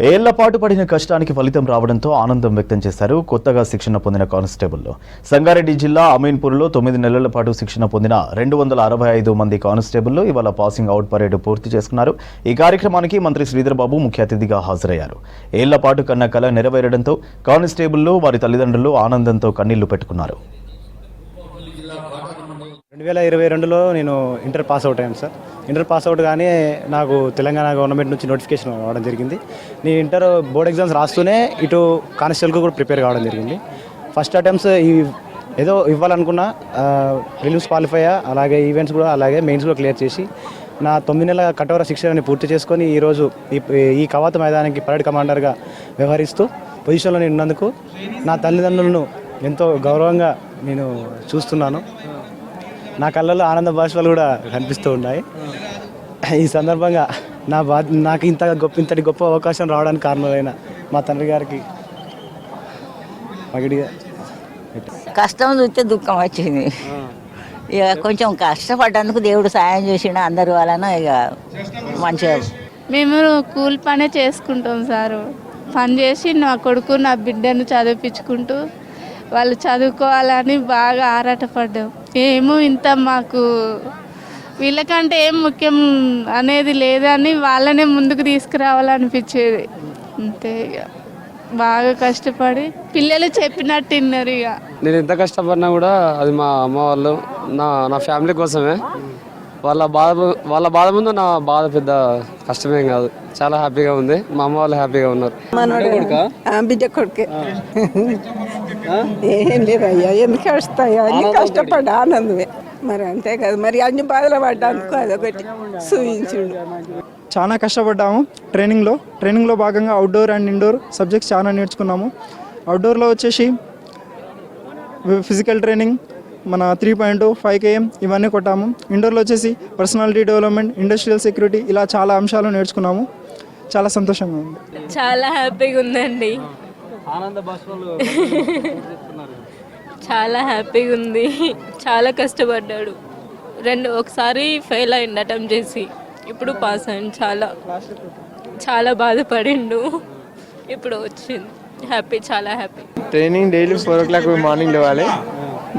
ఏళ్ల పాటు పడిన కష్టానికి ఫలితం రావడంతో ఆనందం వ్యక్తం చేశారు కొత్తగా శిక్షణ పొందిన కానిస్టేబుల్లు. సంగారెడ్డి జిల్లా అమీన్పూర్లో 9 నెలల పాటు శిక్షణ పొందిన 265 మంది కానిస్టేబుల్లు ఇవాళ పాసింగ్ అవుట్ పరేడ్ పూర్తి చేసుకున్నారు. ఈ కార్యక్రమానికి మంత్రి శ్రీధర్ బాబు ముఖ్య అతిథిగా హాజరయ్యారు. ఏళ్ల పాటు కన్న కల నెరవేరడంతో కానిస్టేబుల్లు వారి తల్లిదండ్రులు ఆనందంతో కన్నీళ్లు పెట్టుకున్నారు. 2022లో నేను ఇంటర్ పాస్ అవుట్ అయ్యాను సార్. ఇంటర్ పాస్ అవుట్ కానీ నాకు తెలంగాణ గవర్నమెంట్ నుంచి నోటిఫికేషన్ రావడం జరిగింది. నేను ఇంటర్ బోర్డ్ ఎగ్జామ్స్ రాస్తూనే ఇటు కానిస్టేబుల్కి కూడా ప్రిపేర్ కావడం జరిగింది. ఫస్ట్ అటెంప్ట్స్ ఏదో ఇవ్వాలనుకున్న ప్రిలిమ్స్ క్వాలిఫై అలాగే ఈవెంట్స్ కూడా అలాగే మెయిన్స్ కూడా క్లియర్ చేసి నా 9 నెలల కఠోర శిక్షణని పూర్తి చేసుకొని ఈరోజు ఈ కవాతు మైదానానికి పరేడ్ కమాండర్గా వ్యవహరిస్తూ పొజిషన్లో నేను ఉన్నందుకు నా తల్లిదండ్రులను ఎంతో గౌరవంగా నేను చూస్తున్నాను. నా కళ్ళల్లో ఆనంద భాషలు కూడా కనిపిస్తూ ఉన్నాయి. ఈ సందర్భంగా నాకు ఇంతటి గొప్ప అవకాశం రావడానికి కారణమైన మా తండ్రి గారికి పగిడిగా కష్టం చూస్తే దుఃఖం వచ్చింది. ఇక కొంచెం కష్టపడ్డందుకు దేవుడు సాయం చేసిండు అందరి వలన. ఇక మంచిగా మేము కూలి పనే చేసుకుంటాం సారు. పని చేసి నా కొడుకు నా బిడ్డను చదివించుకుంటూ వాళ్ళు చదువుకోవాలని బాగా ఆరాటపడ్డాం. ఏమో ఇంత మాకు వీళ్ళకంటే ఏం ముఖ్యం అనేది లేదని వాళ్ళనే ముందుకు తీసుకురావాలనిపించేది. అంతే ఇక బాగా కష్టపడి పిల్లలు చెప్పినట్టు విన్నారు. ఇక నేను ఎంత కష్టపడినా కూడా అది మా అమ్మ వాళ్ళు నా ఫ్యామిలీ కోసమే. వాళ్ళ బాధ ముందు నా బాధ పెద్ద కష్టమేం కాదు. చాలా హ్యాపీగా ఉంది. మా అమ్మ వాళ్ళు హ్యాపీగా ఉన్నారు. బిడ్డ కొడుకే ఏం లేదయ్యా, ఎందుకు వస్తాయో అన్ని కష్టపడ్డా ఆనందమే. మరి అంతే కదా, మరి అన్ని బాధలు పడ్డానికి అదొకటి చూపించుండు. చాలా కష్టపడ్డాము. ట్రైనింగ్లో భాగంగా అవుట్డోర్ అండ్ ఇండోర్ సబ్జెక్ట్స్ చాలా నేర్చుకున్నాము. అవుట్డోర్లో వచ్చేసి ఫిజికల్ ట్రైనింగ్, మన 3.2, 5 km ఇవన్నీ కొట్టాము. ఇండోర్లో వచ్చేసి పర్సనాలిటీ డెవలప్మెంట్, ఇండస్ట్రియల్ సెక్యూరిటీ, ఇలా చాలా అంశాలు నేర్చుకున్నాము. చాలా సంతోషంగా ఉంది. చాలా హ్యాపీగా ఉందండి. చాలా హ్యాపీగా ఉంది. చాలా కష్టపడ్డాడు. ఒకసారి ఫెయిల్ అయింది అటెంప్ట్ చేసి, ఇప్పుడు పాస్ అయింది. చాలా బాధపడిండు. ఇప్పుడు వచ్చింది. చాలా happy. Training daily 4 o'clock morning లేవాలి,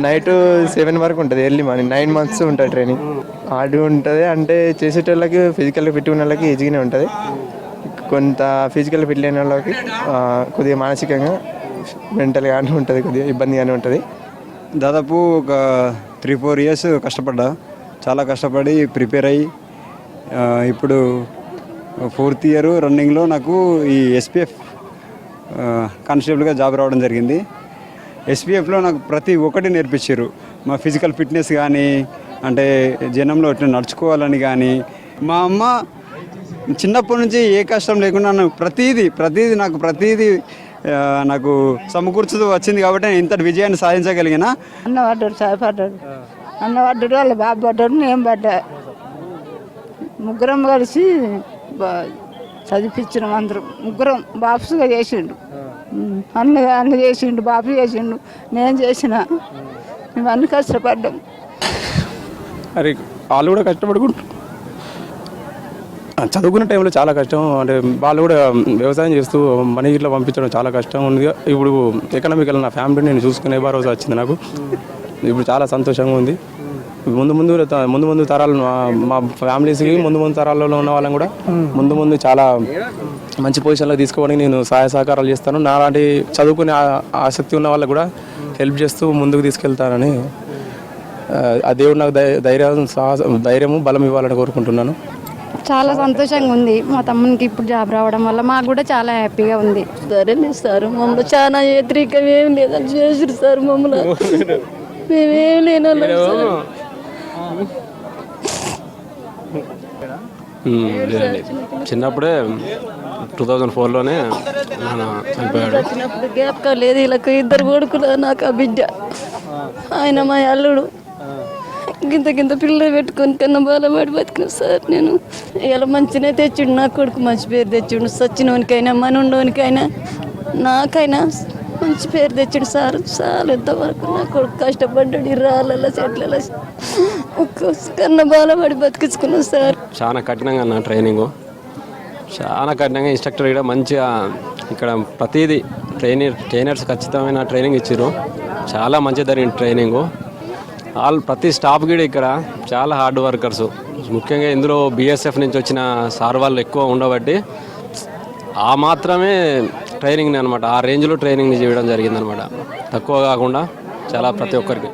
నైట్ 7 వరకు ఉంటుంది. ఎర్లీ మార్నింగ్ 9 months ఉంటుంది ట్రైనింగ్. హార్డ్గా ఉంటుంది అంటే చేసేటోళ్ళకి ఫిజికల్గా ఫిట్ ఉన్న వాళ్ళకి ఈజీగానే ఉంటుంది. కొంత ఫిజికల్ ఫిట్ లేని వాళ్ళకి కొద్దిగా మానసికంగా మెంటల్గానే ఉంటుంది, కొద్దిగా ఇబ్బందిగానే ఉంటుంది. దాదాపు ఒక 3-4 years కష్టపడ్డా. చాలా కష్టపడి ప్రిపేర్ అయ్యి ఇప్పుడు 4th year రన్నింగ్లో నాకు ఈ SPF కానిస్టేబుల్గా జాబ్ రావడం జరిగింది. SPFలో నాకు ప్రతి ఒక్కటి నేర్పించారు. మా ఫిజికల్ ఫిట్నెస్ కానీ, అంటే జనంలో ఎట్లా నడుచుకోవాలని కానీ. మా అమ్మ చిన్నప్పటి నుంచి ఏ కష్టం లేకుండా ప్రతీది నాకు సమకూర్చుతూ వచ్చింది. కాబట్టి నేను ఇంతటి విజయాన్ని సాధించగలిగిన. అన్నవాడ్డాడు, సాయపడ్డాడు, అన్నవాడ్డాడు, వాళ్ళ బాబు పడ్డాడు, నేను పడ్డా. ముగ్గురం కలిసి చదివించినాం. అందరం ముగ్గురం బాప్స్గా చేసిండు. అన్న చేసిండు, బాబు చేసిండు, నేను చేసిన. మేమన్నీ కష్టపడ్డాం. మరి వాళ్ళు కూడా కష్టపడుకుంటారు. చదువుకునే టైంలో చాలా కష్టం. అంటే వాళ్ళు కూడా వ్యవసాయం చేస్తూ మనీ ఇట్లా పంపించడం చాలా కష్టం ఉంది. ఇప్పుడు ఎకనామికల్ నా ఫ్యామిలీ నేను చూసుకునే భరోసా వచ్చింది నాకు. ఇప్పుడు చాలా సంతోషంగా ఉంది. ముందు తరాలు మా ఫ్యామిలీస్కి ముందు తరాలలో ఉన్న వాళ్ళని కూడా ముందు చాలా మంచి పొజిషన్లో తీసుకోవడానికి నేను సహాయ సహకారాలు చేస్తాను. నాలాంటి చదువుకునే ఆసక్తి ఉన్న వాళ్ళకు కూడా హెల్ప్ చేస్తూ ముందుకు తీసుకెళ్తానని ఆ దేవుడు నాకు ధైర్యము బలం ఇవ్వాలని కోరుకుంటున్నాను. చాలా సంతోషంగా ఉంది. మా తమ్మునికి ఇప్పుడు జాబ్ రావడం వల్ల మాకు కూడా చాలా హ్యాపీగా ఉంది. సరే సార్, మమ్మల్ని చాలా వ్యతిరేకం ఏం లేదని చేసారు సార్. మమ్మల్ని మేమేం లేని చిన్నప్పుడే 2004లోనే నాన్న చనిపోయాడు. చిన్నప్పుడు జ్ఞాపకం లేదు. వీళ్ళకి 2 కొడుకులు, నాకు ఆ బిడ్డ. ఆయన మా అల్లుడు. గింత పిల్లలు పెట్టుకొని కన్నా బాలపడి బతికిన సార్. నేను ఇలా మంచినే తెచ్చిండు. నా కొడుకు మంచి పేరు తెచ్చిండు. సచ్చినోనికైనా మనుండోనికైనా నాకైనా మంచి పేరు తెచ్చాడు సార్. చాలా ఎంతవరకు నా కొడుకు కష్టపడ్డాడు. రాళ్ళ చెట్ల కన్నా బాలపడి బతికించుకున్నాను సార్. చాలా కఠినంగా నా ట్రైనింగ్ చాలా కఠినంగా ఇన్స్ట్రక్టర్ కూడా మంచిగా ఇక్కడ ప్రతిదీ ట్రైనర్స్ ఖచ్చితమైన ట్రైనింగ్ ఇచ్చారు. చాలా మంచిగా జరిగింది ట్రైనింగు. ప్రతి స్టాఫ్ కూడా ఇక్కడ చాలా హార్డ్ వర్కర్స్. ముఖ్యంగా ఇందులో బీఎస్ఎఫ్ నుంచి వచ్చిన సార్ వాళ్ళు ఎక్కువ ఉండబట్టి ఆ మాత్రమే ట్రైనింగ్ని అనమాట, ఆ రేంజ్లో ట్రైనింగ్ చేయడం జరిగిందనమాట. తక్కువ కాకుండా చాలా ప్రతి ఒక్కరికి